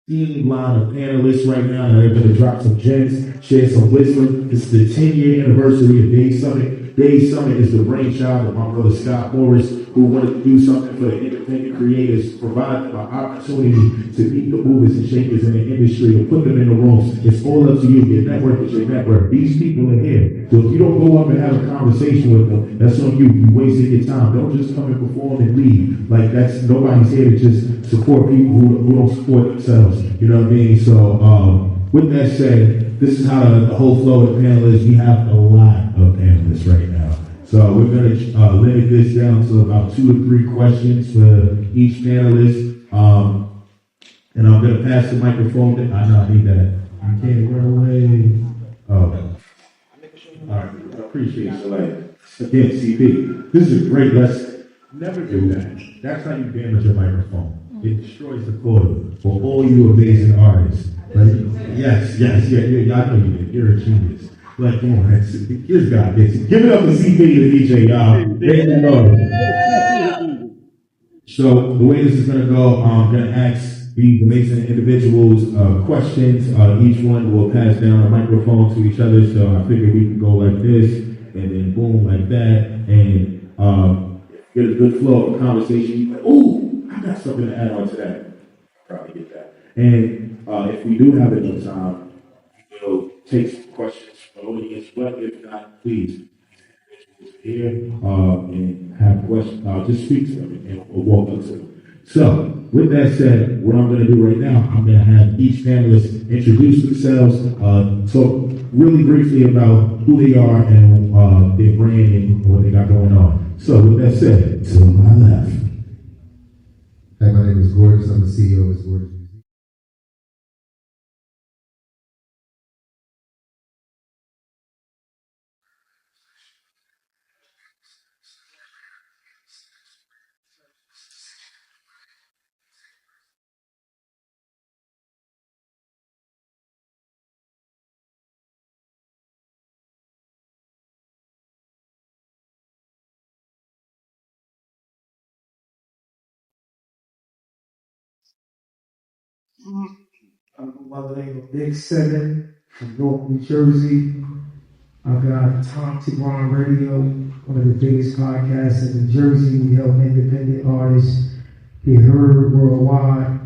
team line of panelists right now, and they're going to drop some gems, share some wisdom. This is the 10-year anniversary of Daze Summit. Daze Summit is the brainchild of my brother Scott Morris, who wanted to do something for the independent creators, provide them an opportunity to meet the movers and shakers in the industry and put them in the rooms. It's all up to you. Your network is your network. These people are here. So if you don't go up and have a conversation with them, that's on you. You wasted your time. Don't just come and perform and leave. Like, that's, nobody's here to just support people who don't support themselves. You know what I mean? So with that said, this is how the whole flow of panelists. We have a lot of panelists right now. So we're going to limit this down to about 2 or 3 questions for each panelist. And I'm going to pass the microphone to, I know I need that. I can't run away. Oh. All right. I appreciate you. Like, again, CP, this is a great lesson. Never do that. That's how you damage your microphone. It destroys the chord for all you amazing artists. Like, yes, yeah, I know you did. You're a genius. Like, come on, here's God. Give it up to CP and the DJ, y'all. There you go. So the way this is going to go, I'm going to ask these amazing individuals questions. Each one will pass down a microphone to each other. So I figured we can go like this, and then boom, like that, and get a good flow of conversation. Like, ooh, I got something to add on to that. Probably get that. And if we do have enough time, we'll take some questions from the audience. But if not, please here and have questions. Just speak to them and we'll walk up to them. So, with that said, what I'm going to do right now, I'm going to have each panelist introduce themselves, talk really briefly about who they are and their brand and what they got going on. So, with that said, to my left. Hi, my name is Gorgeous. I'm the CEO of Gorgeous Music. By the name of Big 7 from North New Jersey. I've got Tom Tigran Radio, one of the biggest podcasts in New Jersey. We help independent artists get heard worldwide,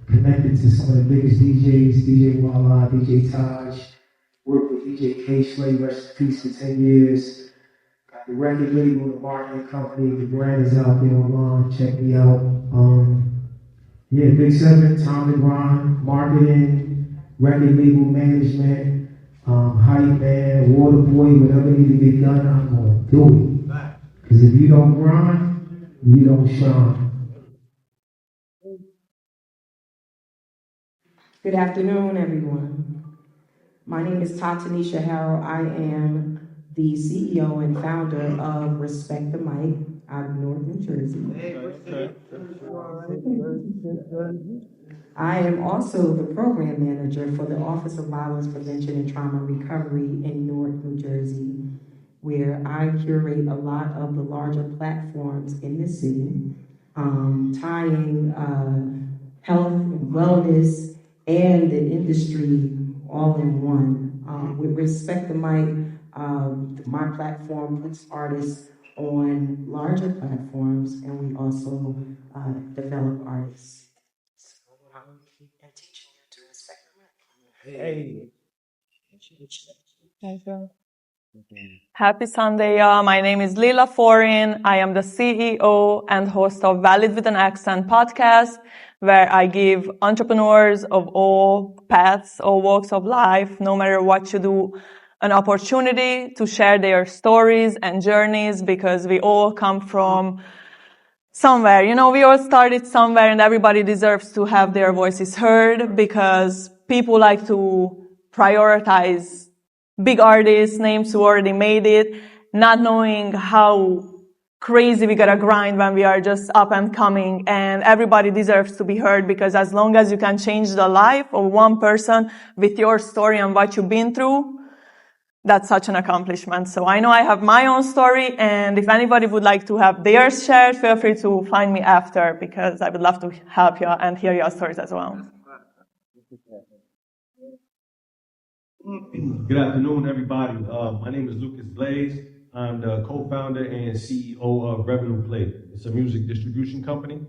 connected to some of the biggest DJs, DJ Walla, DJ Taj, worked with DJ K. Slay, rest in peace, for 10 years. Got the record label, the marketing company, the brand is out there online, check me out. Yeah, Big 7, Tom Tigran, marketing, record label management, hype man, water boy, whatever needs to get done, I'm going to do it. Because if you don't grind, you don't shine. Good afternoon, everyone. My name is Tatanisha Harrell. I am the CEO and founder of Respect the Mic out of North New Jersey. I am also the program manager for the Office of Violence Prevention and Trauma Recovery in North New Jersey, where I curate a lot of the larger platforms in the city, tying health and wellness and the industry all in one. With Respect the Mic, my platform puts artists on larger platforms, and we also develop artists. So I'm teaching you to respect the mic. Hey. Happy Sunday, y'all. My name is Lilla Foreign. I am the CEO and host of Valid with an Accent podcast, where I give entrepreneurs of all paths, all walks of life, no matter what you do, an opportunity to share their stories and journeys, because we all come from somewhere. You know, we all started somewhere, and everybody deserves to have their voices heard, because people like to prioritize big artists, names who already made it, not knowing how crazy we gotta grind when we are just up and coming. And everybody deserves to be heard, because as long as you can change the life of one person with your story and what you've been through, that's such an accomplishment. So I know I have my own story, and if anybody would like to have theirs shared, feel free to find me after, because I would love to help you and hear your stories as well. Good afternoon, everybody. My name is Lucas Blaze. I'm the co-founder and CEO of Revenue Play. It's a music distribution company.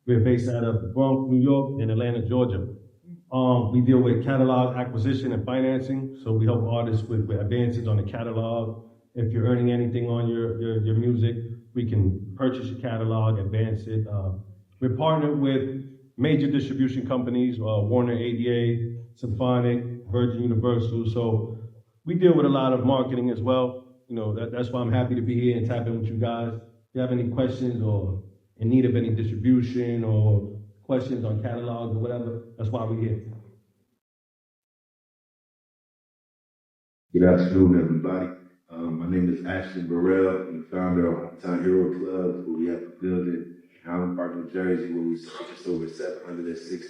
We're based out of the Bronx, New York, and Atlanta, Georgia. We deal with catalog acquisition and financing, so we help artists with advances on the catalog. If you're earning anything on your music, we can purchase your catalog, advance it. We're partnered with major distribution companies, Warner, ADA, Symphonic, Virgin Universal. So we deal with a lot of marketing as well. You know, that's why I'm happy to be here and tap in with you guys. If you have any questions or in need of any distribution or questions on catalogs or whatever, that's why we're here. Good afternoon, everybody. My name is Ashton Burrell. I'm the founder of Hometown Hero Club, where we have a building in Highland Park, New Jersey, where we sell just over 760.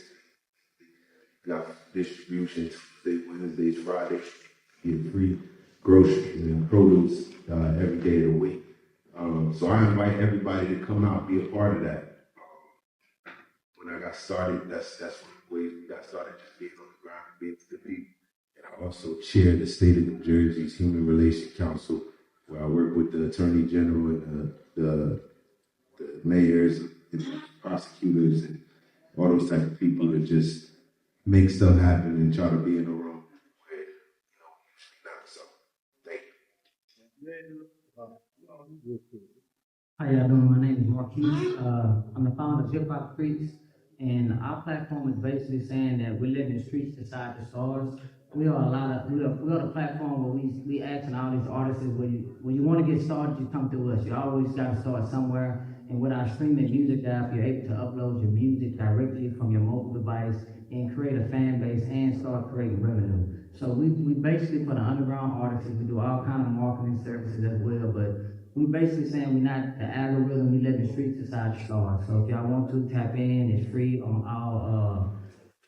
We got distribution Tuesday, Wednesdays, Fridays. Get free groceries and produce every day of the week. So I invite everybody to come out and be a part of that. When I got started, that's one of the ways we got started, just being on the ground and being to the people. And I also chair the state of New Jersey's Human Relations Council, where I work with the Attorney General and the mayors and the prosecutors and all those type of people that just make stuff happen and try to be in the room where, usually not. So, thank you. How y'all doing? My name is Marquise. I'm the founder of Hip Hop Freaks, and our platform is basically saying that we live in the streets decide the stars. We are the platform where we asking all these artists when you want to get started, you come to us. You always got to start somewhere. And with our streaming music app, you're able to upload your music directly from your mobile device and create a fan base and start creating revenue. So we basically, for the underground artists, we do all kind of marketing services as well, but we basically saying we're not the algorithm, we live the streets decide the stars. So if y'all want to tap in, it's free on our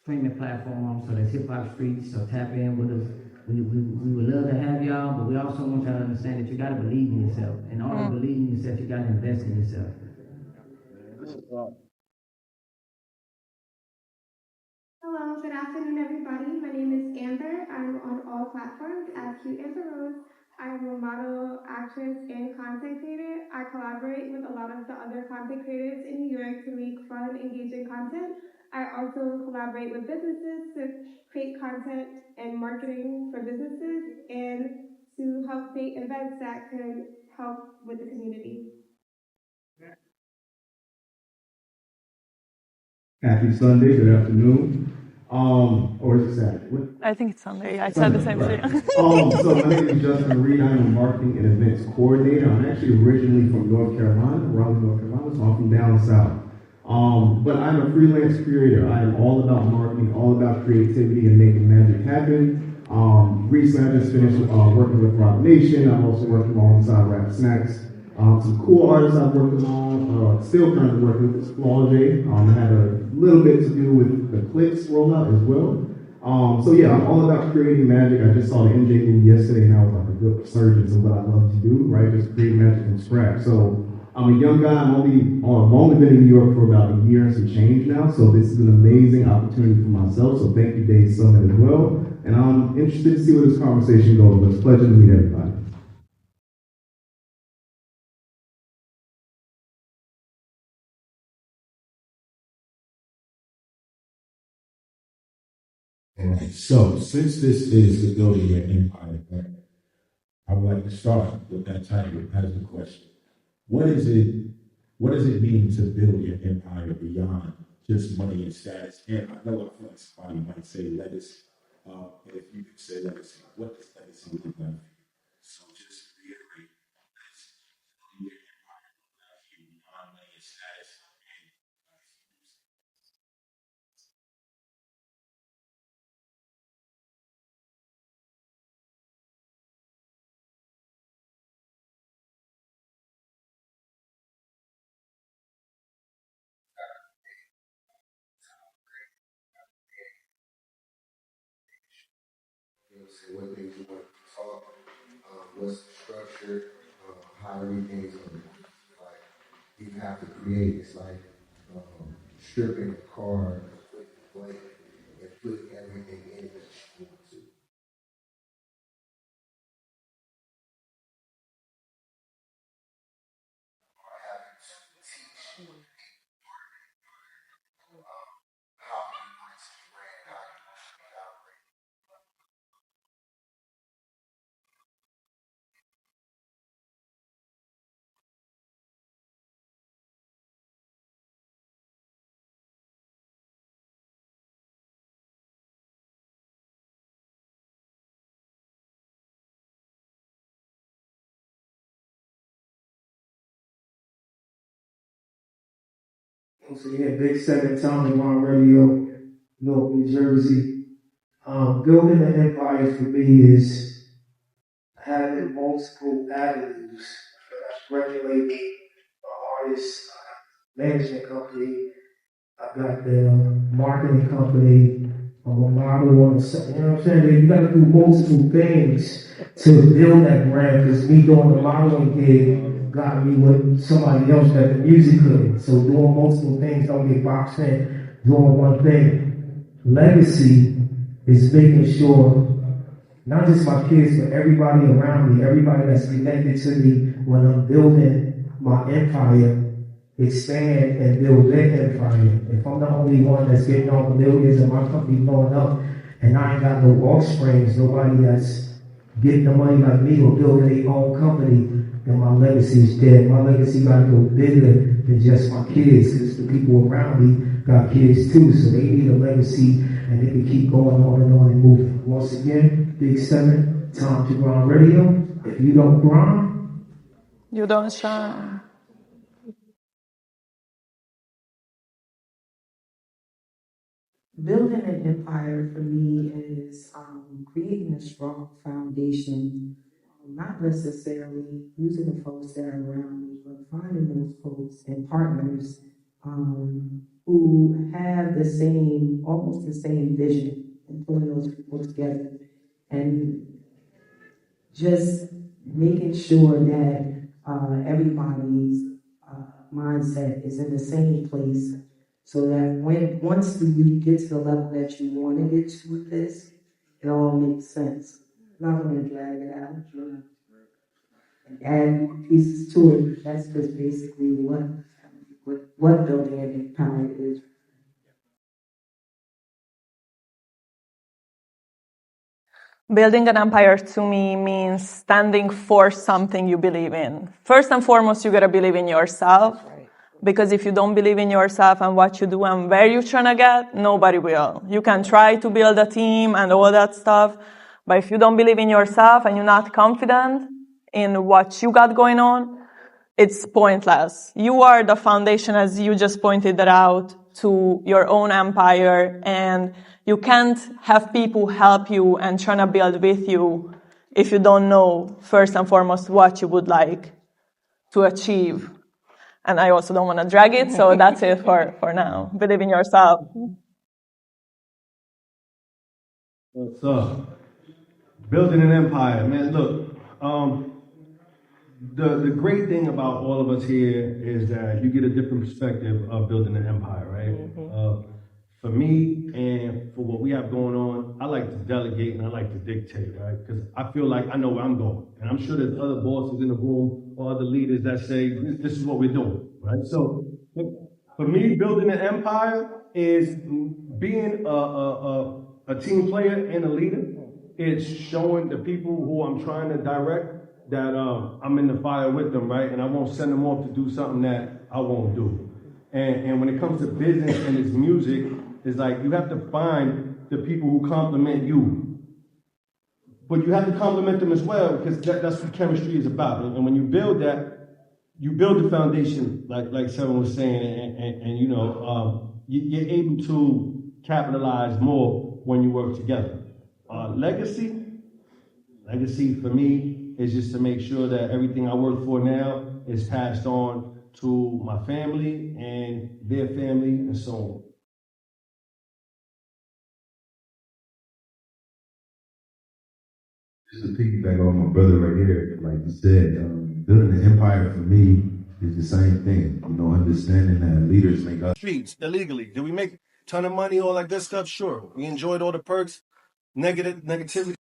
streaming platforms. So there's Hip Hop Streets, so tap in with us. We would love to have y'all, but we also want y'all to understand that you gotta believe in yourself. In order to believe in yourself, you gotta invest in yourself. Hello, good afternoon, everybody. My name is Amber. I'm on all platforms as Cute Amber Rose. I'm a model, actress, and content creator. I collaborate with a lot of the other content creators in New York to make fun, engaging content. I also collaborate with businesses to create content and marketing for businesses and to help create events that can help with the community. Happy Sunday, good afternoon. Or is it Saturday? I think it's Sunday. I said the same thing. So my name is Justin Reed. I'm a marketing and events coordinator. I'm actually originally from North Carolina, Raleigh, North Carolina, so I'm from down south. But I'm a freelance creator. I am all about marketing, all about creativity and making magic happen. Recently I just finished working with Rock Nation. I'm also working alongside Rap Snacks. Some cool artists I've worked on, still currently working with Flaude. I had a little bit to do with the Clicks rollout as well. So yeah, I'm all about creating magic. I just saw the MJ movie yesterday and I was like a good resurgence of what I love to do, right? Just create magic from scratch. So I'm a young guy. I've only been in New York for about a year and some change now. So this is an amazing opportunity for myself. So thank you, Daze Summit as well. And I'm interested to see where this conversation goes. But it's a pleasure to meet everybody. Alright, so since this is the Building Your Empire, I would like to start with that title as the question. What does it mean to build your empire beyond just money and status? And I know I feel like somebody might say legacy. And if you could say legacy, what does legacy look like for you? So just reiterate, building your empire beyond money and status. What things you want to talk, what's the structure, how everything's going to like. You have to create. It's like stripping a car, putting blank, and putting every Once again, Big 7, Tommy Ron Radio, Newark, New Jersey. Building an empire for me is having multiple avenues. I've regulated my artist management company. I've got the marketing company. I'm a model on the set. You know what I'm saying? You got to do multiple things to build that brand. Because me doing the modeling gig got me with somebody else that the music couldn't. So doing multiple things don't get boxed in. Doing one thing. Legacy is making sure not just my kids, but everybody around me, everybody that's connected to me when I'm building my empire, expand and build their empire. If I'm the only one that's getting all the millions and my company blowing up and I ain't got no offsprings, nobody that's getting the money like me or building their own company, then my legacy is dead. My legacy got to go bigger than just my kids, because the people around me got kids too, so they need a legacy and they can keep going on and moving. Once again, Big 7, time to grind radio. If you don't grind, You don't shine. Building an empire for me is creating a strong foundation, not necessarily using the folks that are around me, but finding those folks and partners who have the same, almost the same vision, and pulling those people together and just making sure that everybody's mindset is in the same place, so that once you get to the level that you want to get to with this, it all makes sense. I'm not going to drag it out and add more pieces to it. But that's just basically what building an empire is. Building an empire to me means standing for something you believe in. First and foremost, you gotta believe in yourself. Because if you don't believe in yourself and what you do and where you're trying to get, nobody will. You can try to build a team and all that stuff, but if you don't believe in yourself and you're not confident in what you got going on, it's pointless. You are the foundation, as you just pointed that out, to your own empire, and you can't have people help you and trying to build with you if you don't know, first and foremost, what you would like to achieve. And I also don't want to drag it, so that's it for now. Believe in yourself. What's up? Building an empire, man. Look, the great thing about all of us here is that you get a different perspective of building an empire, right? For me and for what we have going on, I like to delegate and I like to dictate, right? Because I feel like I know where I'm going. And I'm sure there's other bosses in the room or other leaders that say, this is what we're doing, right? So for me, building an empire is being a team player and a leader. It's showing the people who I'm trying to direct that I'm in the fire with them, right? And I won't send them off to do something that I won't do. And when it comes to business and its music, it's like you have to find the people who compliment you. But you have to compliment them as well, because that's what chemistry is about. And when you build that, you build the foundation, like Seven was saying, and you know, you're able to capitalize more when you work together. Legacy for me is just to make sure that everything I work for now is passed on to my family and their family and so on. Just to piggyback on my brother right here, like you said, building an empire for me is the same thing. You know, understanding that leaders make us Streets illegally. Did we make a ton of money, all that good stuff? Sure. We enjoyed all the perks, negativity.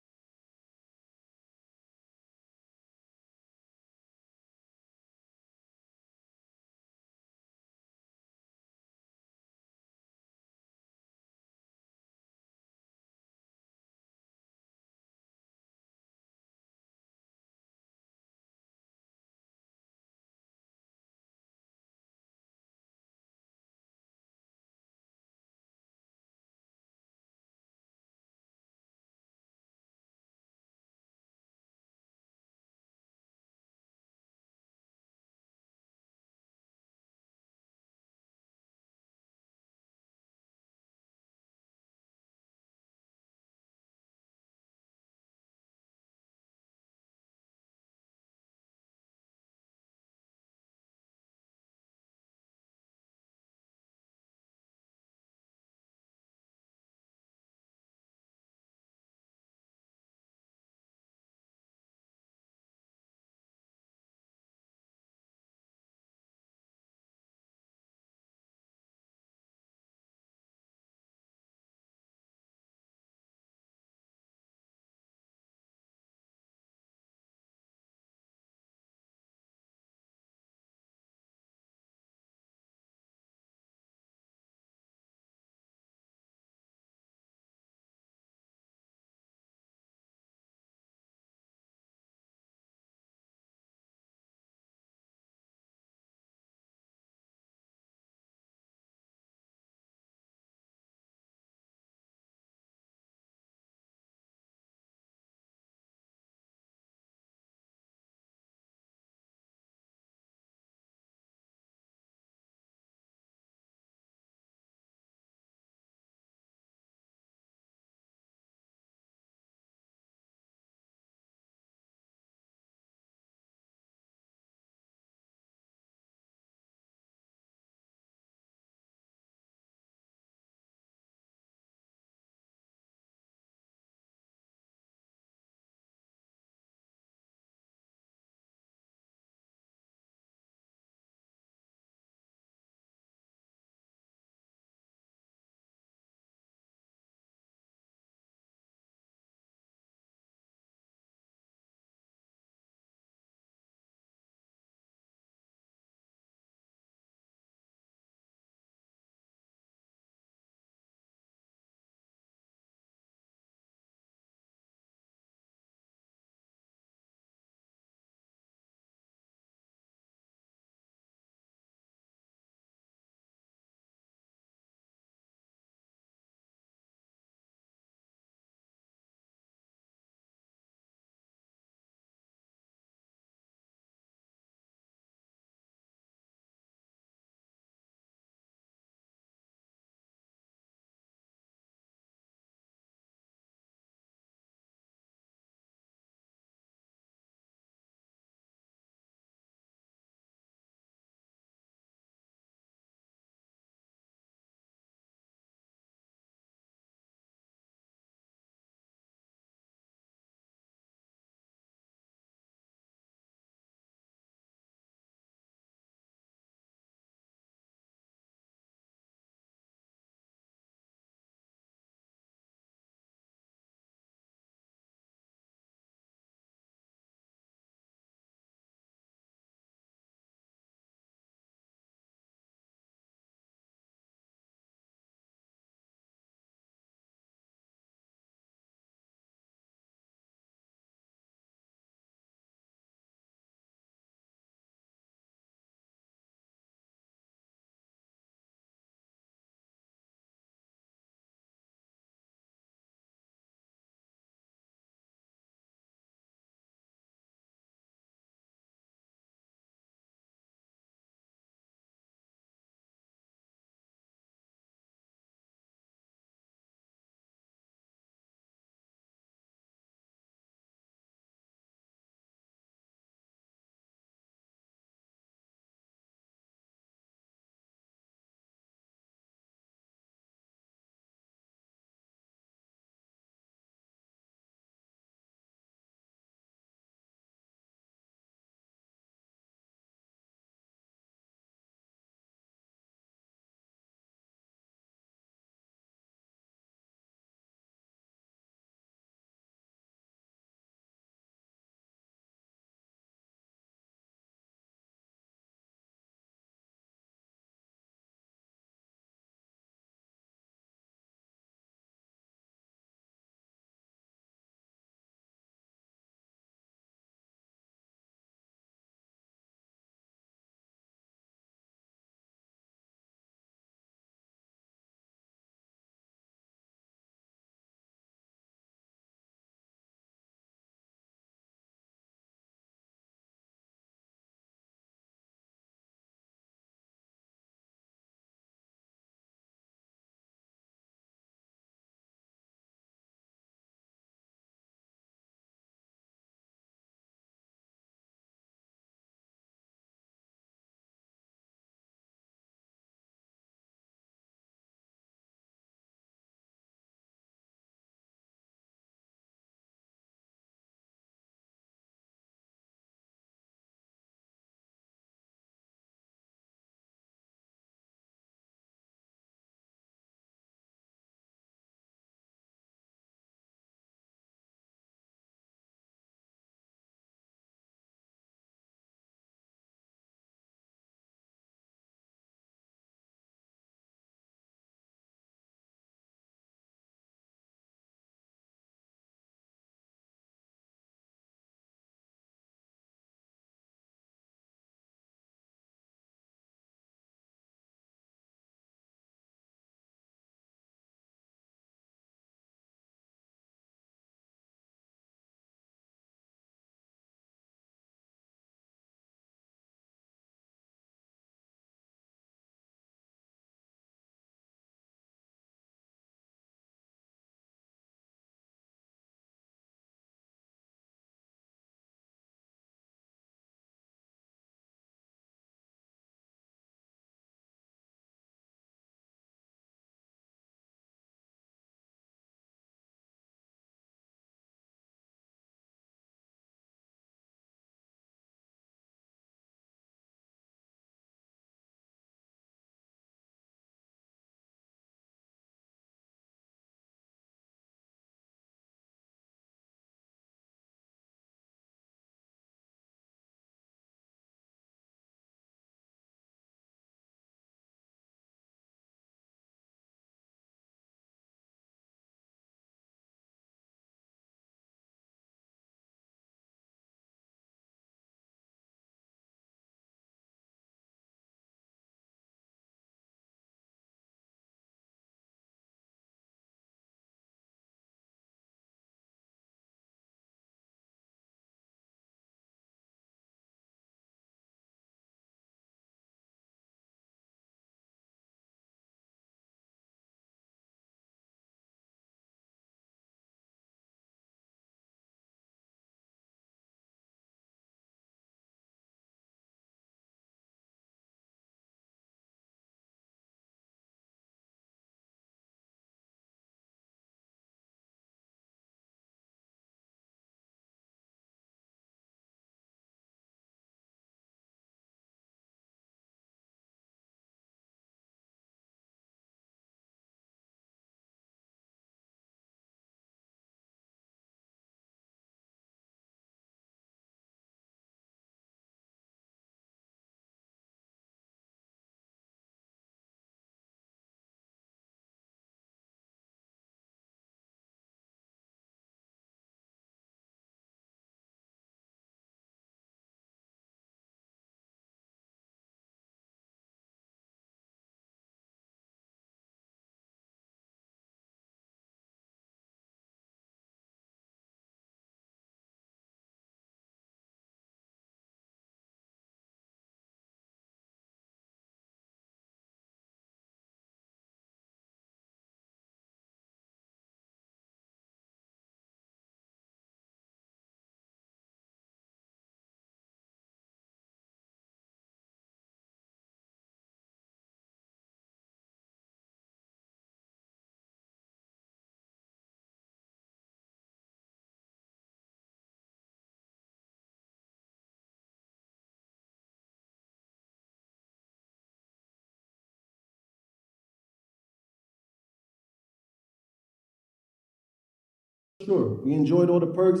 Sure, we enjoyed all the perks,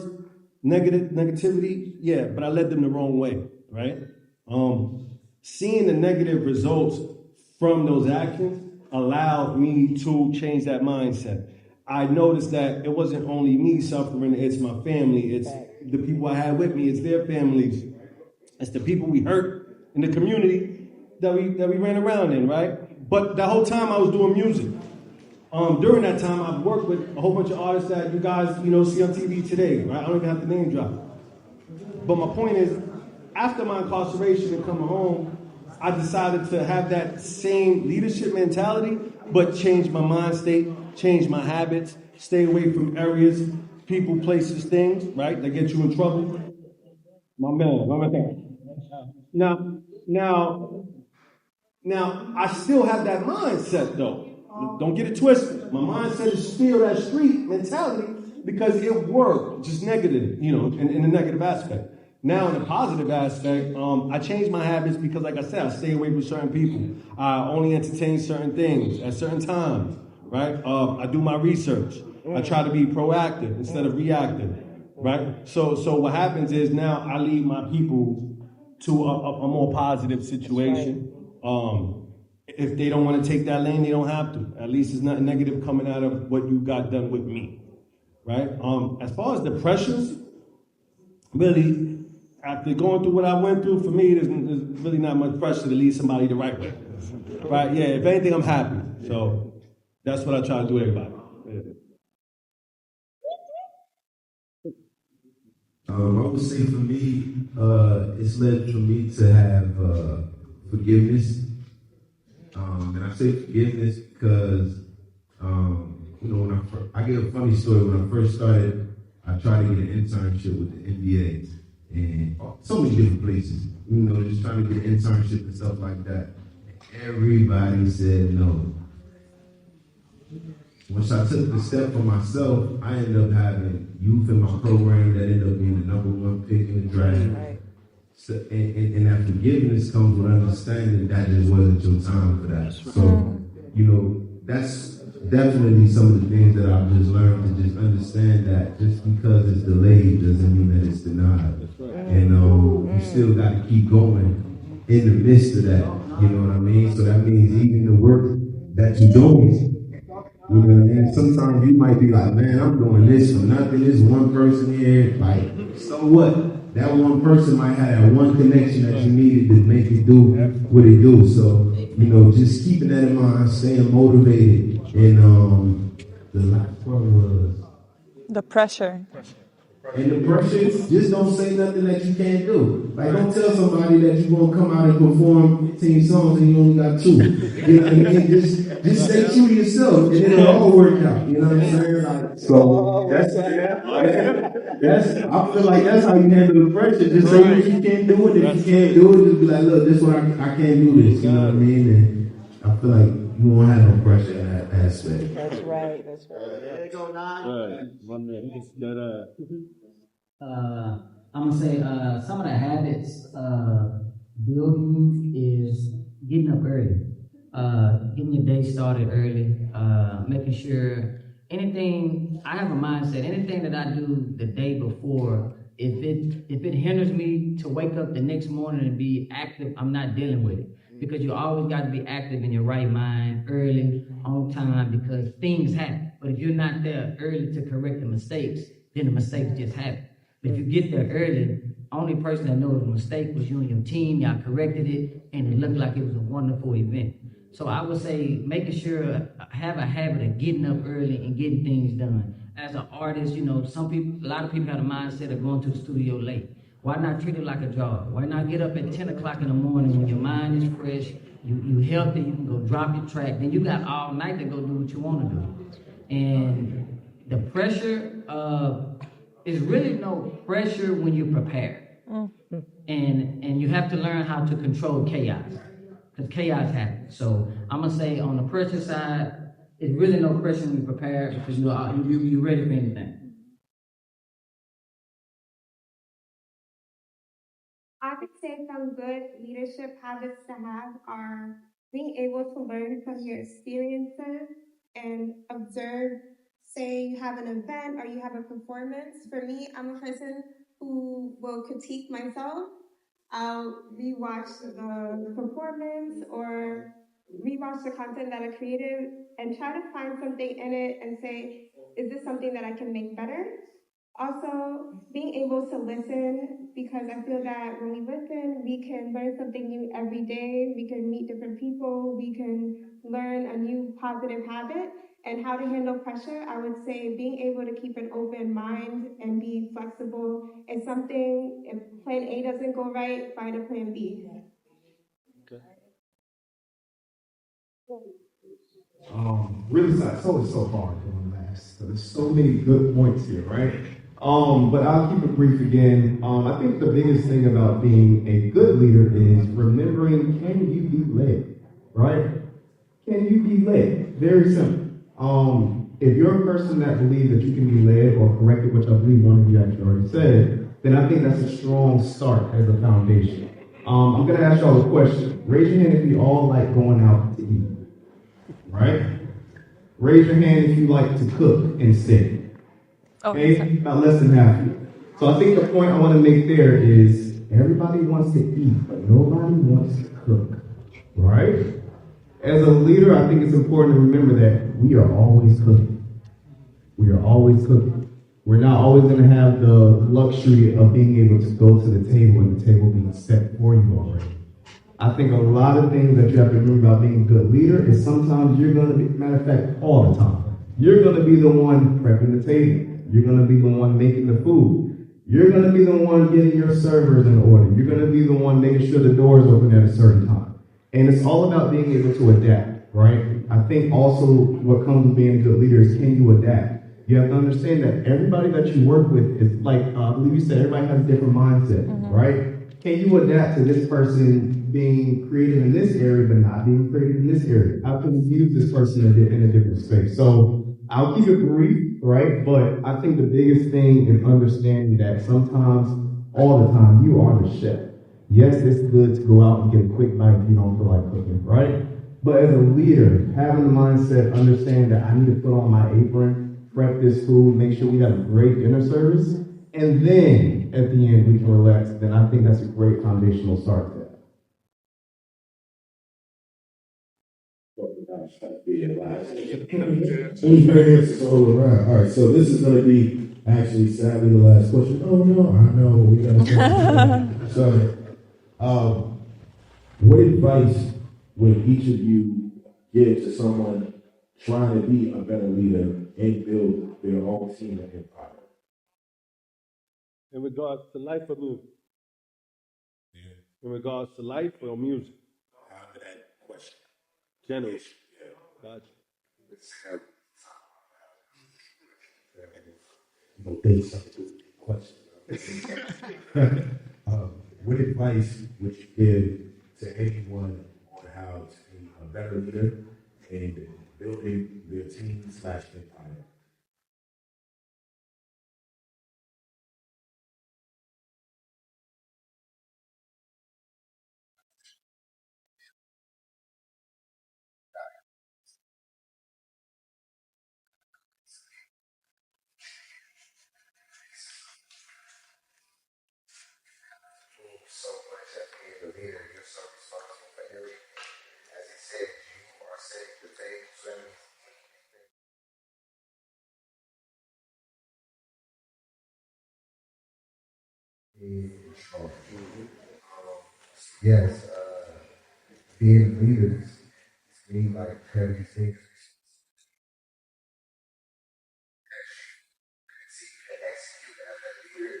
negativity, yeah, but I led them the wrong way, right? Seeing the negative results from those actions allowed me to change that mindset. I noticed that it wasn't only me suffering, it's my family, it's the people I had with me, it's their families, it's the people we hurt in the community that we ran around in, right? But the whole time I was doing music. During that time, I've worked with a whole bunch of artists that you guys, see on TV today, right? I don't even have to name drop. But my point is, after my incarceration and coming home, I decided to have that same leadership mentality, but change my mind state, change my habits, stay away from areas, people, places, things, right, that get you in trouble. My man. Now, I still have that mindset though. Don't get it twisted. My mindset is still that street mentality because it worked, just negative, in the negative aspect. Now, in the positive aspect, I changed my habits because, like I said, I stay away from certain people. I only entertain certain things at certain times, right? I do my research. I try to be proactive instead of reactive, right? So what happens is now I lead my people to a more positive situation. If they don't want to take that lane, they don't have to. At least it's nothing negative coming out of what you got done with me, right? As far as the pressures, really, after going through what I went through, for me, there's really not much pressure to lead somebody the right way, right? Yeah, if anything, I'm happy. So that's what I try to do with everybody. I would say for me, it's led for me to have forgiveness. And I say forgiveness because, when I get a funny story. When I first started, I tried to get an internship with the NBA and so many different places, just trying to get an internship and stuff like that. Everybody said no. Once I took the step for myself, I ended up having youth in my program that ended up being the #1 pick in the draft. Right. So, and that forgiveness comes with understanding that just wasn't your time for that. So, that's definitely some of the things that I've just learned to just understand that just because it's delayed doesn't mean that it's denied. And you still got to keep going in the midst of that. You know what I mean? So that means even the work that you're doing. And sometimes you might be like, man, I'm doing this for nothing. This one person here, like, so what? That one person might have that one connection that you needed to make it do what it do. So, just keeping that in mind, staying motivated. And the last part was The pressure. And the pressure, just don't say nothing that you can't do. Like, don't tell somebody that you're going to come out and perform 15 songs and you only got 2. You know what I mean? Just stay true to yourself and it'll all work out. You know what I'm saying? Like, so I feel like that's how you handle the pressure. Just say what you can't do it. If you can't do it, just be like, look, this is what I can't do this. You know what I mean? And I feel like you won't have no pressure in that aspect. That's right. There you go, Nine. I'm gonna say some of the habits building is getting up early, getting your day started early, making sure anything. I have a mindset. Anything that I do the day before, if it hinders me to wake up the next morning and be active, I'm not dealing with it. Because you always got to be active in your right mind, early, on time, because things happen. But if you're not there early to correct the mistakes, then the mistakes just happen. But if you get there early, only person that knows the mistake was you and your team. Y'all corrected it, and it looked like it was a wonderful event. So I would say making sure have a habit of getting up early and getting things done. As an artist, a lot of people have the mindset of going to the studio late. Why not treat it like a job? Why not get up at 10 o'clock in the morning when your mind is fresh, you healthy, you can go drop your track, then you got all night to go do what you want to do. And the pressure is really no pressure when you're prepared. And you have to learn how to control chaos, because chaos happens. So I'm gonna say on the pressure side, it's really no pressure when you're prepared, because you're ready for anything. I could say some good leadership habits to have are being able to learn from your experiences and observe say you have an event or you have a performance. For me, I'm a person who will critique myself. I'll rewatch the performance or rewatch the content that I created and try to find something in it and say, is this something that I can make better? Also, being able to listen, because I feel that when we listen, we can learn something new every day. We can meet different people. We can learn a new positive habit. And how to handle pressure, I would say being able to keep an open mind and be flexible is something. If plan A doesn't go right, find a plan B. Really so hard on last. So there's so many good points here, right? But I'll keep it brief again. I think the biggest thing about being a good leader is remembering, can you be led, right? Can you be led? Very simple. If you're a person that believes that you can be led or corrected, which I believe one of you actually already said, then I think that's a strong start as a foundation. I'm going to ask y'all a question. Raise your hand if you all like going out to eat. Right? Raise your hand if you like to cook and sing. Okay? About less than half of you. So I think the point I want to make there is everybody wants to eat, but nobody wants to cook. Right? As a leader, I think it's important to remember that we are always cooking. We are always cooking. We're not always going to have the luxury of being able to go to the table and the table being set for you already. I think a lot of things that you have to remember about being a good leader is sometimes you're going to be, matter of fact, all the time, you're going to be the one prepping the table. You're going to be the one making the food. You're going to be the one getting your servers in order. You're going to be the one making sure the doors open at a certain time. And it's all about being able to adapt, right? I think also what comes with being a good leader is, can you adapt? You have to understand that everybody that you work with is like, I believe you said, everybody has a different mindset, right? Can you adapt to this person being creative in this area but not being creative in this area? How can we use this person in a different space? So I'll keep it brief, right? But I think the biggest thing is understanding that sometimes, all the time, you are the chef. Yes, it's good to go out and get a quick bite if you don't feel like cooking, right? But as a leader, having the mindset, understand that I need to put on my apron, prep this food, make sure we have a great dinner service, and then at the end we can relax, then I think that's a great foundational start to that. Who's very answers all around. All right, so this is going to be actually sadly the last question. Oh no, I know we got to. So, what advice would each of you give to someone trying to be a better leader and build their own team and empire? In regards to life or music? In regards to life or music? How did that question? General. Yeah. Gotcha. Daze Summit question. What advice would you give to anyone on how to be a better leader and building their team / empire? So much as being a leader, you're so responsible for everything. As he said, you are setting the table for everything. Yes, being leaders, being like heavy things. Execute as a leader.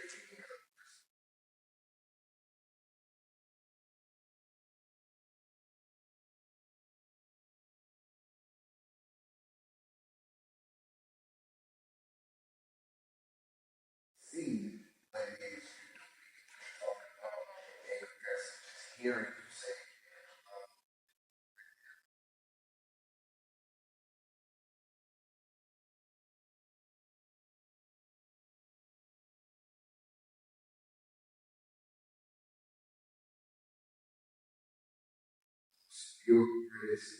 See, like it's talking about and just hearing you say, you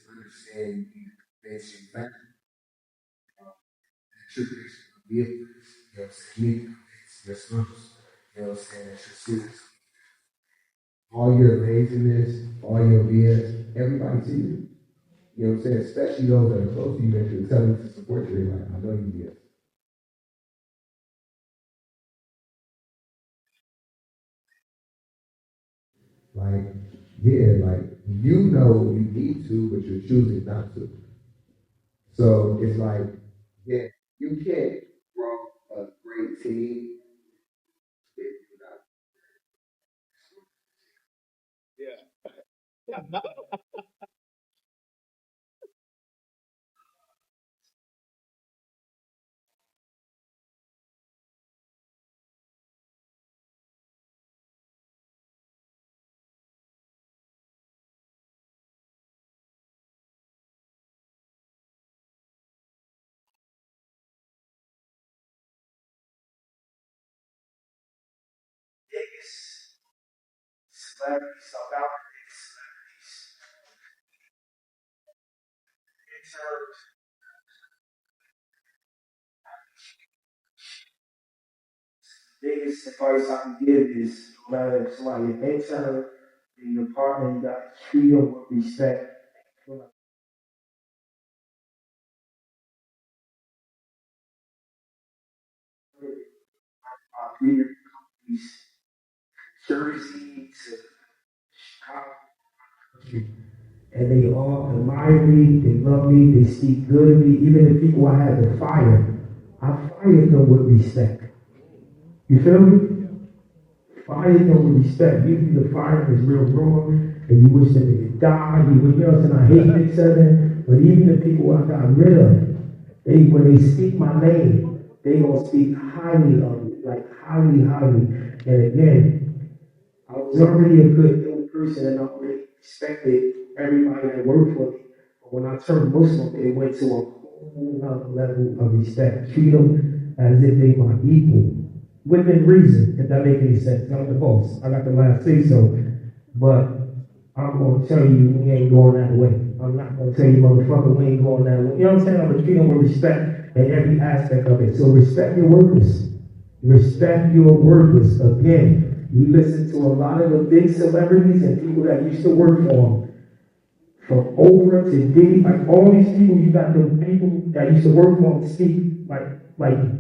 understand you mentioned back contributors, vehicles, you know what I'm saying, media critics, your schools, you know what I'm saying, that's your students. All your amazingness, all your BS, everybody sees it. You know what I'm saying? Especially those that are close to you that you're telling to support you. They're like, I know you BS. Like, yeah, like, you know you need to, but you're choosing not to. So it's like, yeah, you can't grow a great team if you're not. Biggest celebrities about the biggest celebrities in terms biggest advice I can give is no matter if somebody an intern in your department, you got to treat them with respect. Leader companies, Jersey to Chicago. And they all admire me, they love me, they speak good of me. Even the people I had to fire, I fired them with respect. You feel me? Fire them with respect. Usually the firing is real wrong, and you wish that they could die. You know what I'm saying? I hate Nick Southern, but even the people I got rid of, when they speak my name, they gonna speak highly of me, like highly, highly. And again, I was already a good young person, and I already respected everybody that worked for me. But when I turned Muslim, it went to a whole nother level of respect. Treat them as if they my equal within reason, if that makes any sense. I'm the boss. I got the last say so. But I'm gonna tell you we ain't going that way. I'm not gonna tell you motherfucker we ain't going that way. You know what I'm saying? I'm gonna treat them with respect in every aspect of it. So respect your workers. Respect your workers. Again, you listen to a lot of the big celebrities and people that used to work for them. From Oprah to Diddy, like all these people, you got the people that used to work for them speak like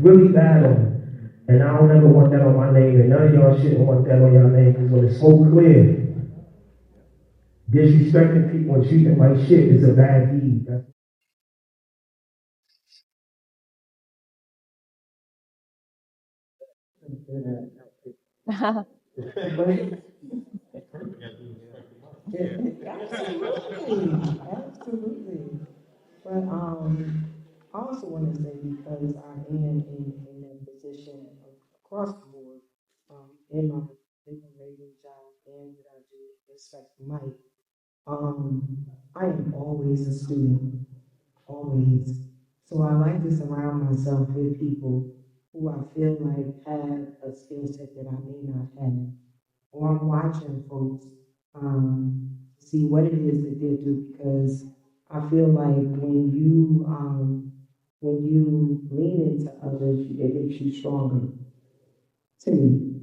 really bad on them. And I don't ever want that on my name, and none of y'all shouldn't want that on your name, because when it's so clear, disrespecting people and treating them like shit is a bad deed. Absolutely, absolutely. But I also want to say because I am in that position across the board, in my radio job and what I do, respect Mike. I am always a student, always. So I like to surround myself with people who I feel like have a skill set that I may not have. Or I'm watching folks see what it is that they do because I feel like when you lean into others, it makes you stronger. To me,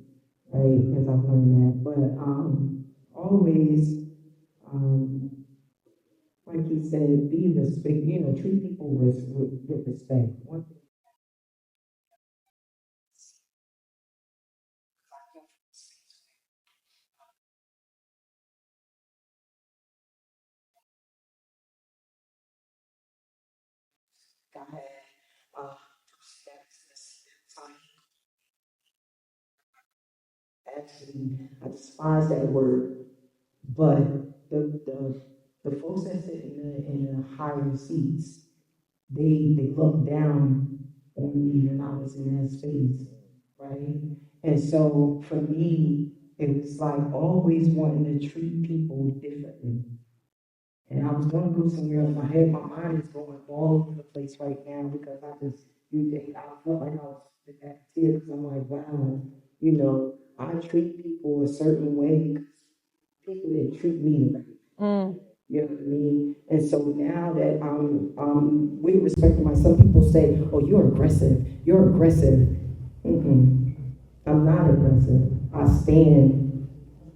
right? As I've learned that, but always like he said, be respect. You know, treat people with respect. One thing I had this time. Actually, I despise that word. But the folks that sit in the higher seats, they look down on me when I was in that space, right? And so for me, it was like always wanting to treat people differently. And I was going to go somewhere else. My mind is going all over the place right now because I felt like I was at tears because I'm like, wow, I treat people a certain way because people didn't treat me right. You know what I mean? And so now that we respect my, some people say, oh, you're aggressive. You're aggressive. Mm-mm. I'm not aggressive. I stand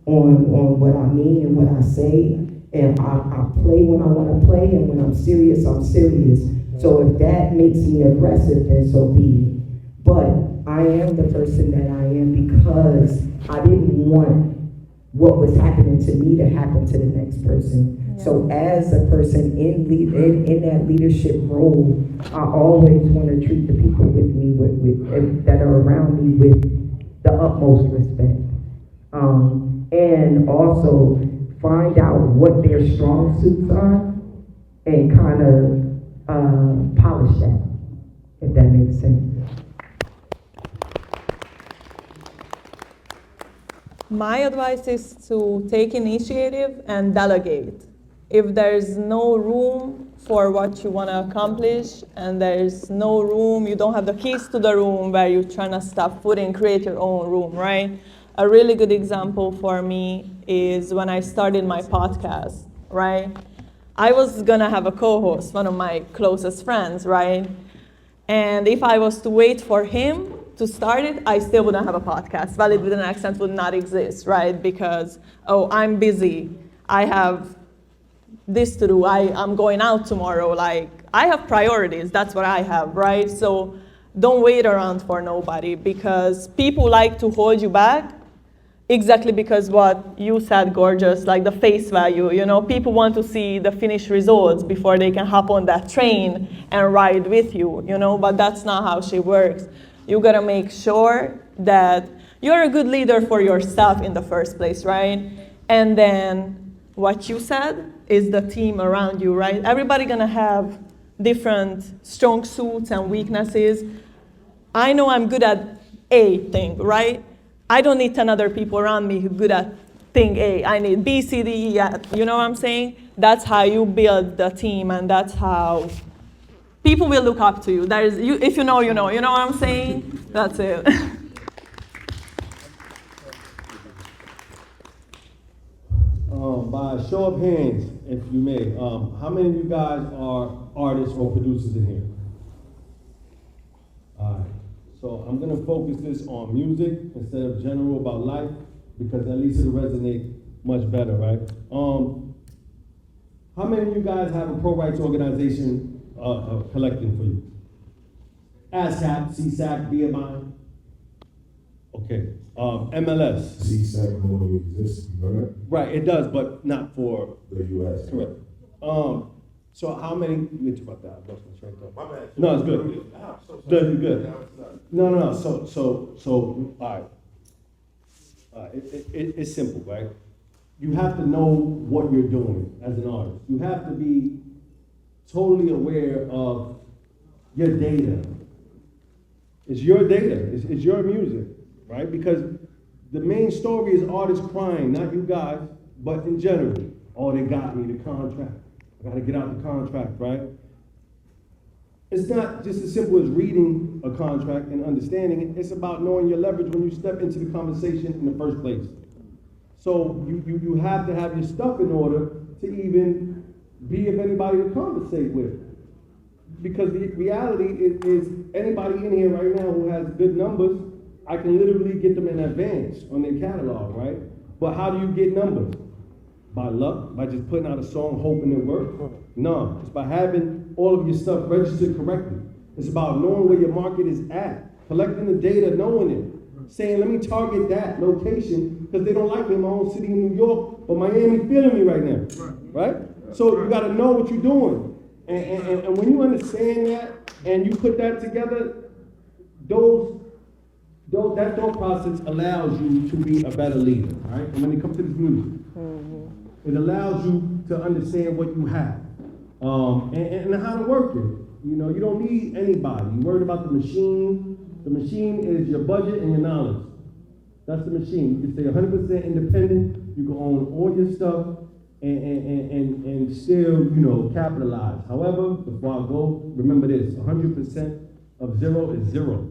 on what I mean and what I say. And I play when I want to play. And when I'm serious, I'm serious. So if that makes me aggressive, then so be it. But I am the person that I am because I didn't want what was happening to me to happen to the next person. Yeah. So as a person in that leadership role, I always want to treat the people with me with that are around me with the utmost respect, and also find out what their strong suits are and kind of polish that, if that makes sense. My advice is to take initiative and delegate. If there's no room for what you want to accomplish and there's no room, you don't have the keys to the room where you're trying to step foot and create your own room, right? A really good example for me is when I started my podcast, right? I was going to have a co-host, one of my closest friends, right? And if I was to wait for him to start it, I still wouldn't have a podcast. Valid with an Accent would not exist, right? Because, oh, I'm busy. I have this to do. I'm going out tomorrow. Like, I have priorities. That's what I have, right? So don't wait around for nobody because people like to hold you back exactly because what you said, Gorgeous, like the face value. You know, people want to see the finished results before they can hop on that train and ride with you, you know, but that's not how she works. You gotta make sure that you're a good leader for yourself in the first place, right? And then what you said is the team around you, right? Everybody gonna have different strong suits and weaknesses. I know I'm good at A thing, right? I don't need 10 other people around me who are good at thing A. I need B, C, D, E, you know what I'm saying? That's how you build the team, and that's how people will look up to you. If you know, you know. You know what I'm saying? That's it. By a show of hands, if you may, how many of you guys are artists or producers in here? All right. So I'm gonna focus this on music instead of general about life because at least it'll resonate much better, right? How many of you guys have a pro rights organization collecting for you? ASCAP, CSAC, BMI. Okay. MLS. CSAC no longer exists, right? Right, it does, but not for the U.S. Correct. So how many? You interrupt that. I lost my train of thought. My bad. No, it's good. Good, good. No. So, all right. It's simple, right? You have to know what you're doing as an artist. You have to be totally aware of your data. It's your data. It's your music, right? Because the main story is artists crying, not you guys, but in general. Oh, they got me, the contract. I gotta get out the contract, right? It's not just as simple as reading a contract and understanding it. It's about knowing your leverage when you step into the conversation in the first place. So you have to have your stuff in order to even be of anybody to conversate with. Because the reality is anybody in here right now who has good numbers, I can literally get them in advance on their catalog, right? But how do you get numbers? By luck? By just putting out a song hoping it works? No, it's by having all of your stuff registered correctly. It's about knowing where your market is at, collecting the data, knowing it, saying, let me target that location because they don't like me in my own city in New York, but Miami feeling me right now, right? So you gotta know what you're doing. And when you understand that and you put that together, that thought process allows you to be a better leader, right? And when it comes to this music, it allows you to understand what you have and how to work it. You know, you don't need anybody. You're worried about the machine. The machine is your budget and your knowledge. That's the machine. You can stay 100% independent. You can own all your stuff and still, you know, capitalize. However, before I go, remember this: 100% of zero is zero.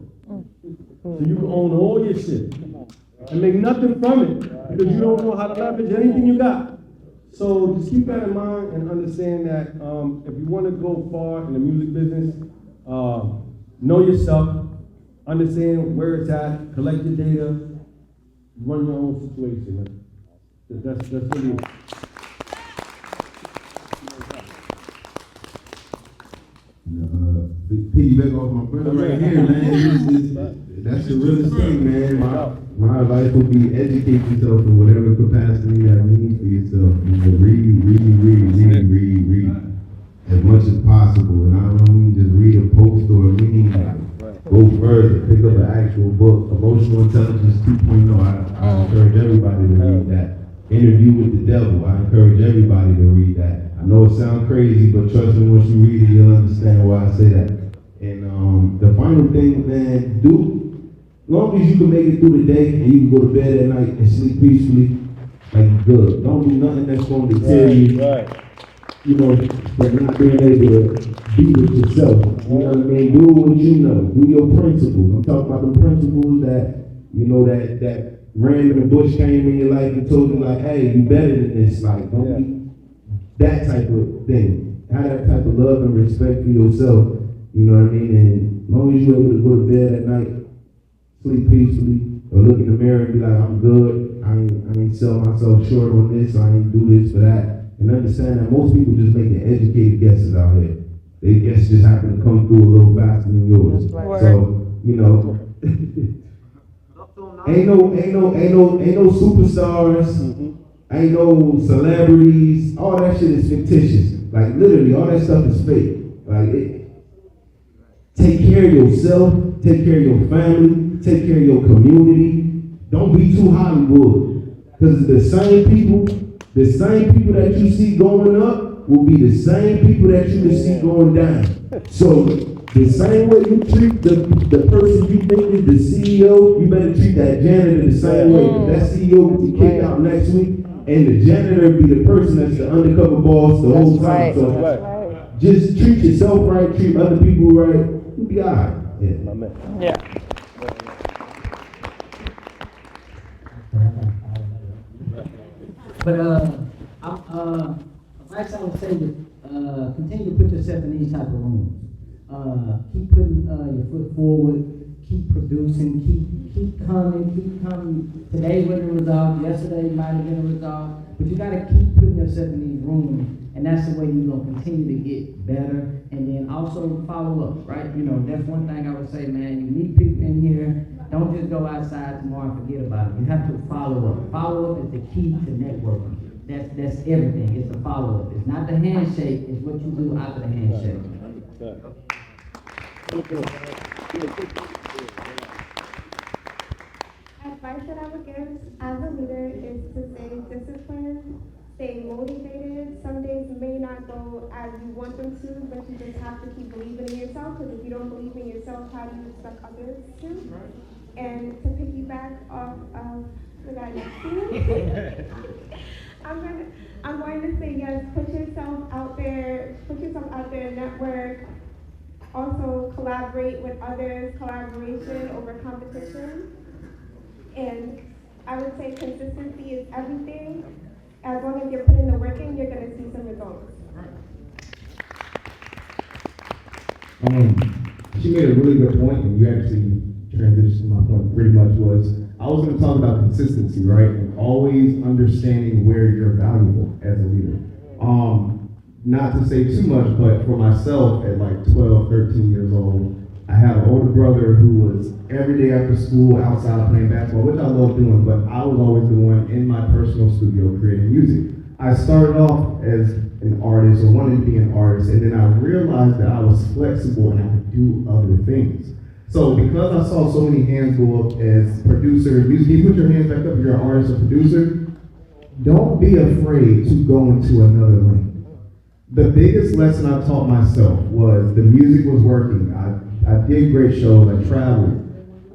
So you can own all your shit and make nothing from it because you don't know how to leverage anything you got. So just keep that in mind and understand that if you want to go far in the music business, know yourself, understand where it's at, collect your data, run your own situation, man. That's really it. Piggyback off my brother right here, man. That's the realest thing, man. My advice would be educate yourself in whatever capacity that means for yourself. You know, read as much as possible. And I don't mean just read a post or a meme. Go further, pick up an actual book. Emotional Intelligence 2.0. I encourage everybody to read that. Interview with the Devil. I encourage everybody to read that. I know it sounds crazy, but trust me, once you read it, you'll understand why I say that. And the final thing, man, as long as you can make it through the day and you can go to bed at night and sleep peacefully, like good. Don't do nothing that's going to deter you. You know, but not being able to be with yourself. You know what I mean? Do what you know. Do your principles. I'm talking about the principles that, you know, that random the bush came in your life and told you like, hey, you better than this. Like, don't be that type of thing. Have that type of love and respect for yourself. You know what I mean? And as long as you're able to go to bed at night, sleep peacefully, or look in the mirror and be like, I'm good. I ain't sell myself short on this. I ain't do this for that. And understand that most people just making educated guesses out here. They guess just happen to come through a little faster than yours. Right. So, you know, ain't no superstars, ain't no celebrities. All that shit is fictitious. Like literally, all that stuff is fake. Like, take care of yourself, take care of your family, take care of your community. Don't be too Hollywood, because the same people that you see going up will be the same people that you will see going down. So the same way you treat the person you think is the CEO, you better treat that janitor the same way. If that CEO will be kicked out next week, and the janitor be the person that's the undercover boss the whole time. So just treat yourself right, treat other people right, you'll be all right. Yeah. But I would say that continue to put yourself in these type of rooms. Keep putting your foot forward. Keep producing. Keep coming. Today wasn't a result. Yesterday might have been a result. But you got to keep putting yourself in these rooms, and that's the way you're gonna continue to get better. And then also follow up, right? You know, that's one thing I would say, man. You meet people in here. Don't just go outside tomorrow and forget about it. You have to follow up. Follow up is the key to networking. That's everything. It's the follow up. It's not the handshake. It's what you do after the handshake. Advice that I would give as a leader is to stay disciplined, stay motivated. Some days may not go as you want them to, but you just have to keep believing in yourself, because if you don't believe in yourself, how do you expect others to? And to piggyback off of the guy next to me, I'm going to say yes, put yourself out there, network, also collaborate with others, collaboration over competition. And I would say consistency is everything. As long as you're putting the work in, you're going to see some results. She made a really good point, and you actually transitioned to my point pretty much was, I was going to talk about consistency, right? And always understanding where you're valuable as a leader. Not to say too much, but for myself at like 12, 13 years old, I had an older brother who was every day after school outside playing basketball, which I love doing, but I was always the one in my personal studio creating music. I started off as an artist, or wanted to be an artist, and then I realized that I was flexible and I could do other things. So because I saw so many hands go up as producer, you put your hands back up if you're an artist or producer, don't be afraid to go into another lane. The biggest lesson I taught myself was the music was working. I did great shows, I traveled.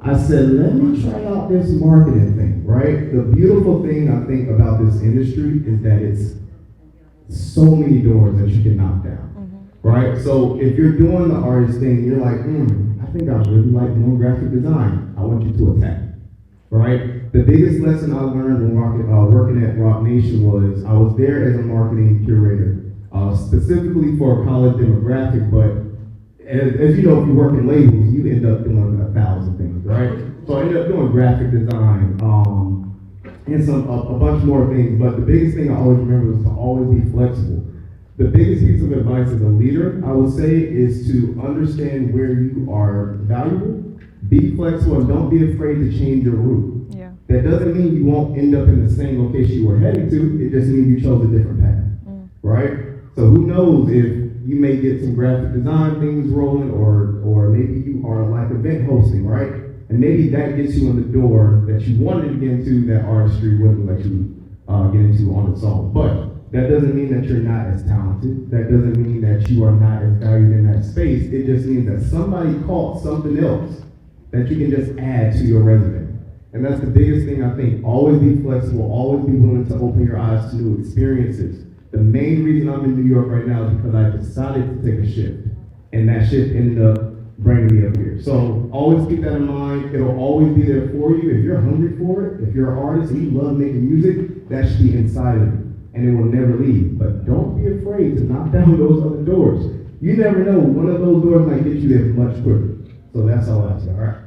I said, let me try out this marketing thing, right? The beautiful thing I think about this industry is that it's so many doors that you can knock down, right? So if you're doing the artist thing, you're like, I think I really like doing graphic design. I want you to attack. right? The biggest lesson I learned when working at Rock Nation was I was there as a marketing curator, specifically for a college demographic, but as you know, if you work in labels, you end up doing 1,000 things, right? So I ended up doing graphic design, and a bunch more things, but the biggest thing I always remember was to always be flexible. The biggest piece of advice as a leader, I would say, is to understand where you are valuable, be flexible, and don't be afraid to change your route. Yeah. That doesn't mean you won't end up in the same location you were heading to, it just means you chose a different path, right? So who knows if you may get some graphic design things rolling, or maybe you are like event hosting, right? And maybe that gets you in the door that you wanted to get into that artistry wouldn't let you get into on its own. But that doesn't mean that you're not as talented. That doesn't mean that you are not as valued in that space. It just means that somebody caught something else that you can just add to your resume. And that's the biggest thing, I think. Always be flexible, always be willing to open your eyes to new experiences. The main reason I'm in New York right now is because I decided to take a shift. And that shift ended up bringing me up here. So always keep that in mind. It'll always be there for you. If you're hungry for it, if you're an artist and you love making music, that should be inside of you. And it will never leave. But don't be afraid to knock down those other doors. You never know. One of those doors might get you there much quicker. So that's all I say, all right?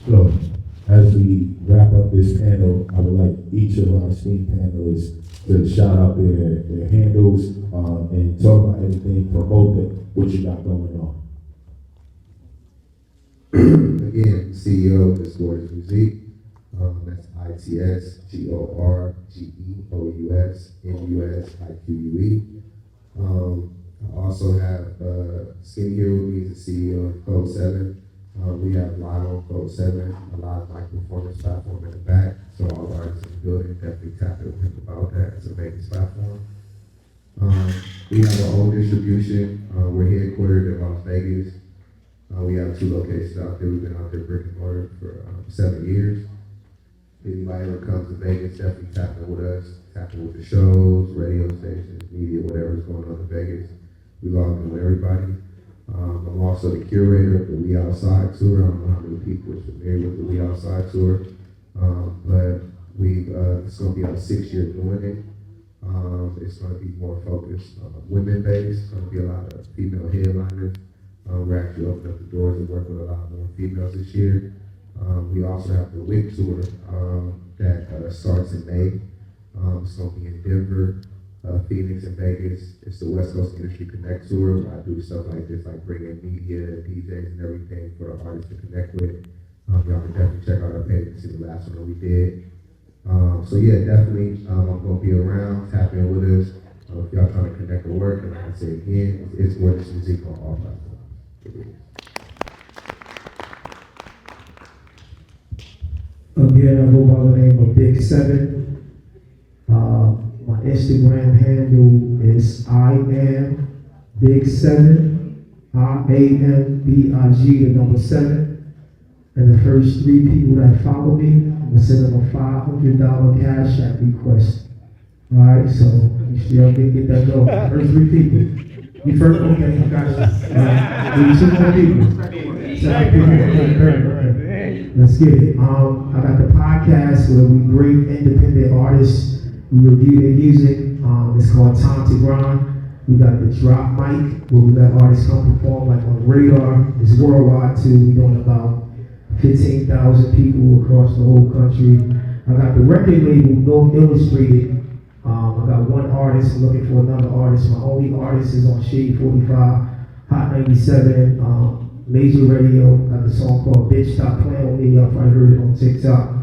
So, as we wrap up this panel, I would like each of our esteemed panelists to shout out their handles and talk about anything, promote what you got going on. Again, CEO of Discourse Music. That's ITSGORGEOUSMUSIQUE. I also have Skinny here with me, the CEO of Code 7. We have live on Code 7, a live mic performance platform in the back. So all artists in the building, definitely tap in and think about that as a Vegas platform. We have our own distribution. We're headquartered in Las Vegas. We have 2 locations out there. We've been out there brick and mortar for 7 years. If anybody ever comes to Vegas, definitely tap in with us. Tap in with the shows, radio stations, media, whatever's going on in Vegas. We log in with everybody. I'm also the curator of the We Outside tour. I don't know how many people are familiar with the We Outside tour, but it's going to be our 6th year doing it. It's going to be more focused women-based. It's going to be a lot of female headliners. We're actually opening up the doors and working with a lot more females this year. We also have the WIC tour that starts in May. It's going to be in Denver, Phoenix, and Vegas. It's the West Coast Industry Connect Tour. I do stuff like this, like bring in media, DJs, and everything for the artists to connect with. Y'all can definitely check out our page and see the last one that we did. So yeah, definitely, I'm going to be around. Tap in with us. If y'all trying to connect or work, and like I say again, it's Gorgeous Music on all platforms. Again, I go by the name of Big 7. My Instagram handle is I am Big 7, IAMBIG, 7. And the first 3 people that follow me, I'm gonna send them a $500 Cash App request. All right, so you still get that going. First 3 people. You first, okay, I got you. 2 more people. 7 people. Let's get it. I got the podcast where we bring independent artists. We review their music. It's called Time to Grind. We got the Drop Mic where we let artists come perform like on Radar. It's worldwide too. We're doing about 15,000 people across the whole country. I got the record label North Illustrated. I got 1 artist looking for another artist. My only artist is on Shade 45, Hot 97. Major Radio, got the song called Bitch Stop Playing With Me. Y'all probably heard it on TikTok.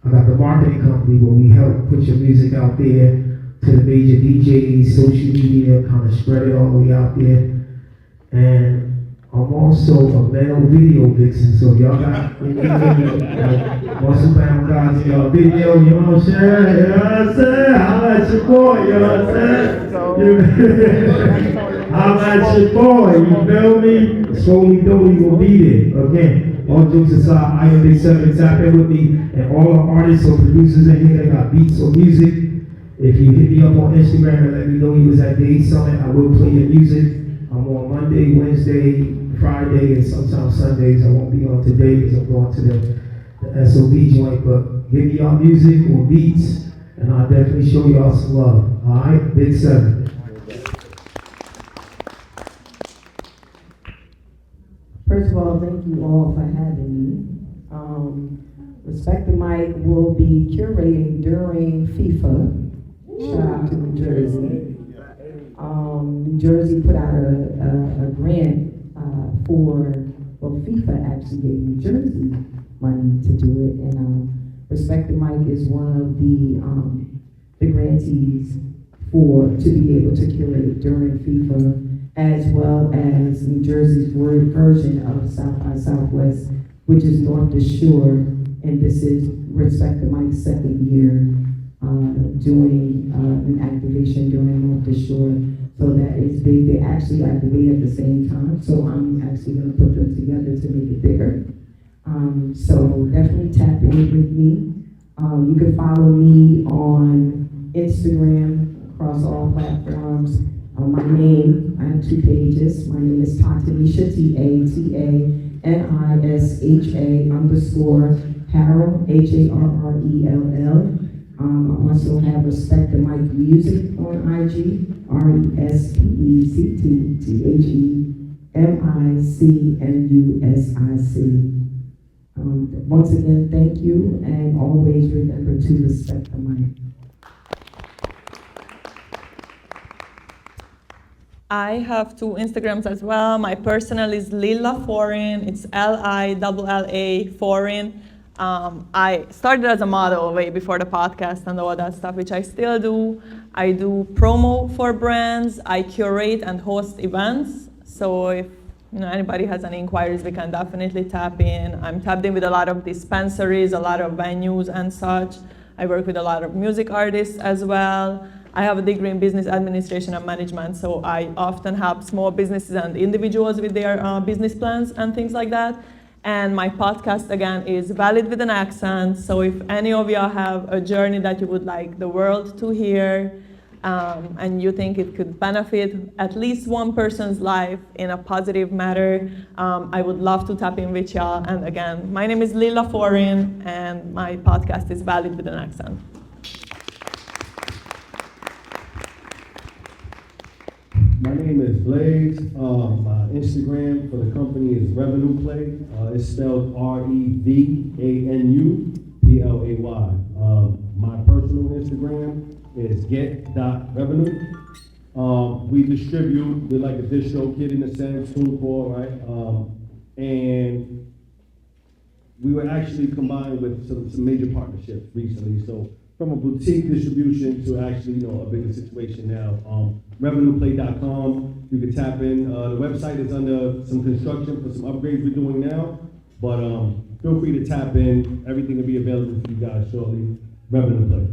I got the marketing company where we help put your music out there to the major DJs, social media, kind of spread it all the way out there. And I'm also a male video vixen, so if y'all got muscle bound guys in y'all video, you know what I'm saying? You know what I'm saying? Holla at your boy, you know what I'm saying? Holla at your boy, you feel me? Slowly though, you will be there. Again, all jokes aside, I am Big 7, tap in with me, and all the artists or producers in here that got beats or music. If you hit me up on Instagram and let me know you was at Daze Summit, I will play your music. I'm on Monday, Wednesday, Friday, and sometimes Sundays. I won't be on today because I'm going to the SOB joint, but give me y'all music or beats, and I'll definitely show y'all some love. All right, Big 7. First of all, thank you all for having me. Respect the Mic will be curating during FIFA. Shout out to New Jersey. New Jersey put out a grant FIFA actually gave New Jersey money to do it, and Respect the Mic is one of the grantees to be able to curate during FIFA, as well as New Jersey's version of South by Southwest, which is North the Shore, and this is Respect the Mic's second year doing an activation during North the Shore. So that is big. They actually activate at the same time, so I'm actually going to put them together to make it bigger. So definitely tap in with me. You can follow me on Instagram across all platforms. My name, I have 2 pages. My name is Tatanisha, TATANISHA _Harrell, HARRELL. I also have Respect the Mic Music on IG, RESPECTTHEMICMUSIC. Once again, thank you, and always remember to respect the mic. I have 2 Instagrams as well. My personal is Lilla Foreign. It's LILLA Foreign. I started as a model way before the podcast and all that stuff, which I still do. I do promo for brands. I curate and host events. So if anybody has any inquiries, we can definitely tap in. I'm tapped in with a lot of dispensaries, a lot of venues and such. I work with a lot of music artists as well. I have a degree in business administration and management, so I often help small businesses and individuals with their business plans and things like that. And my podcast, again, is Valid with an Accent. So if any of y'all have a journey that you would like the world to hear, and you think it could benefit at least one person's life in a positive manner, I would love to tap in with y'all. And again, my name is Lilla Foreign, and my podcast is Valid with an Accent. My name is Blaze. My Instagram for the company is Revenue Play. It's spelled REVANUPLAY. My personal Instagram is get.revenue. We distribute, we're like a distro kid in a sense, TuneCore, right? And we were actually combined with some major partnerships recently. So from a boutique distribution to actually, a bigger situation now. RevenuePlay.com, you can tap in. The website is under some construction for some upgrades we're doing now, but feel free to tap in. Everything will be available for you guys shortly. Revenue Play,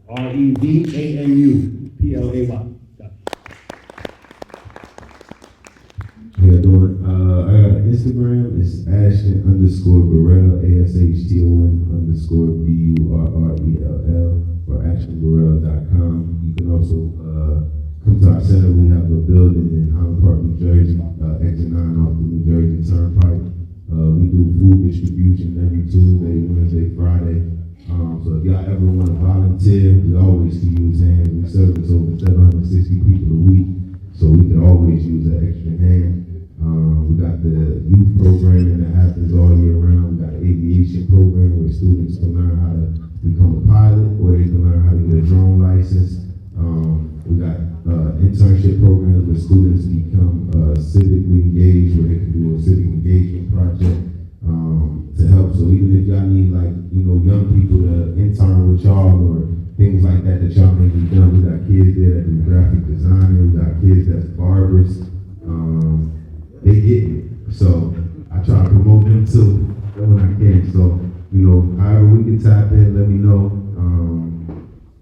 REVANUPLAY. How you doing? I got an Instagram. It's Ashton_Burrell, ASHTON_BURRELL, or AshtonBurrell.com. You can also come to our center. We have a building in Highland Park, New Jersey, exit 9 off the New Jersey Turnpike. We do food distribution every Tuesday, Wednesday, Friday. So if y'all ever want to volunteer, we always can use hands. We service over 760 people a week, so we can always use an extra hand. We got the youth programming that happens all year round. We got an aviation program where students can learn how to become a pilot, or they can learn how to get a drone license. We got internship programs where students become civically engaged, where they can do a civic engagement project to help. So even if y'all need young people to intern with y'all or things like that y'all may be done, we got kids there that do graphic design, we got kids that's barbers. They get it. So I try to promote them too when I can. So, however we can tap in, let me know.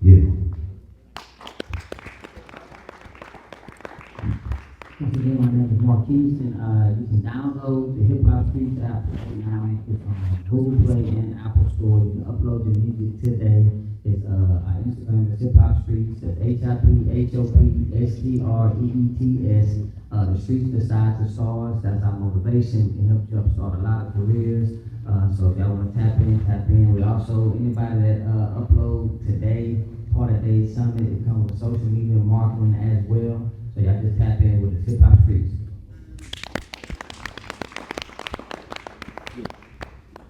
Yeah. Once again, my name is Marquise, and you can download the Hip Hop Streets app right now. It's on Google Play and Apple Store. You can upload your music today. It's our Instagram is Hip Hop Streets. Streets, that's HIPHOPSTREETS. The streets decide to stars. That's our motivation. It helps jumpstart a lot of careers. So if y'all want to tap in, tap in. We also, anybody that upload today, part of Daze Summit, it comes with social media marketing as well. So y'all just tap in with the Hip Hop Streets.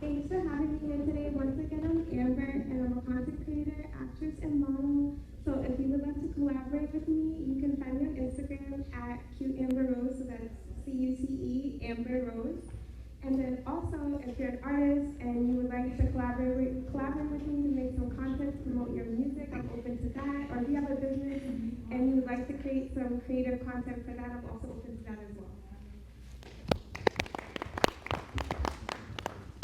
Thanks for having me here today. Once again, I'm Amber, and I'm a content creator, actress, and model. So if you would like to collaborate with me, you can find me on Instagram at @cuteamberrose, so that's CUCE Amber Rose. And then also, if you're an artist and you would like to collaborate with me to make some content to promote your music, I'm open to that. Or if you have a business and you would like to create some creative content for that, I'm also open to that as well.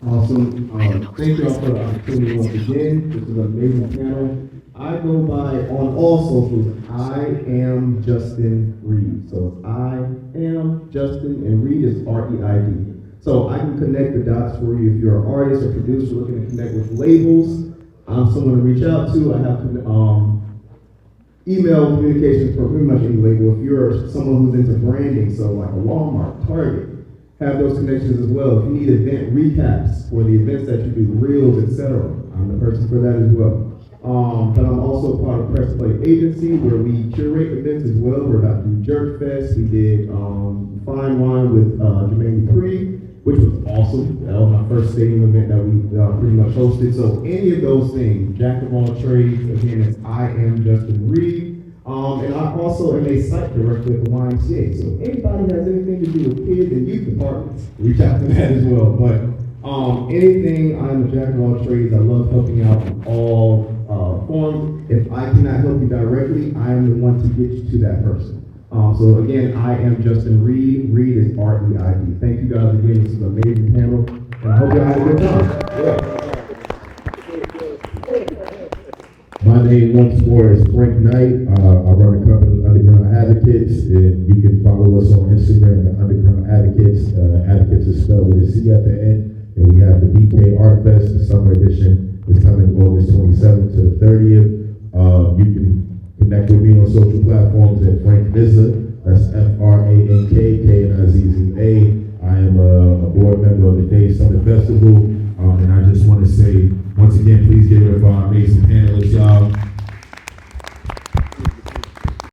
Awesome. Thank you all for the opportunity once again. This is an amazing panel. I go by on all socials, I am Justin Reed. So I am Justin, and Reed is REID. So I can connect the dots for you if you're an artist or producer looking to connect with labels. I'm someone to reach out to. I have email communications for pretty much any label. If you're someone who's into branding, so like a Walmart, Target, have those connections as well. If you need event recaps for the events that you do, reels, etc., I'm the person for that as well. But I'm also part of Press Play Agency, where we curate events as well. We're about to do Jerk Fest. We did Fine Wine with Jermaine Dupree, which was awesome. That was my first stadium event that we pretty much hosted. So any of those things, jack of all trades, again, it's I am Justin Reed. And I also am a site director at the YMCA. So if anybody has anything to do with kids and youth departments, reach out to that as well. But anything, I'm a jack of all trades. I love helping out in all forms. If I cannot help you directly, I am the one to get you to that person. So again, I am Justin Reed. Reed is REID. Thank you guys again. This is an amazing panel, and I hope you had a good time. Yeah. My name once more is Frank Knight. I run a company, Underground Advocates, and you can follow us on Instagram at Underground Advocates. Advocates is spelled with a C at the end. And we have the BK Art Fest, the summer edition, is coming August 27th to the 30th. You can connect with me on social platforms at Frank Nizza. That's FRANK, I am a board member of the Daze Summit Festival. And I just want to say, once again, please give it up for our amazing panelists, y'all.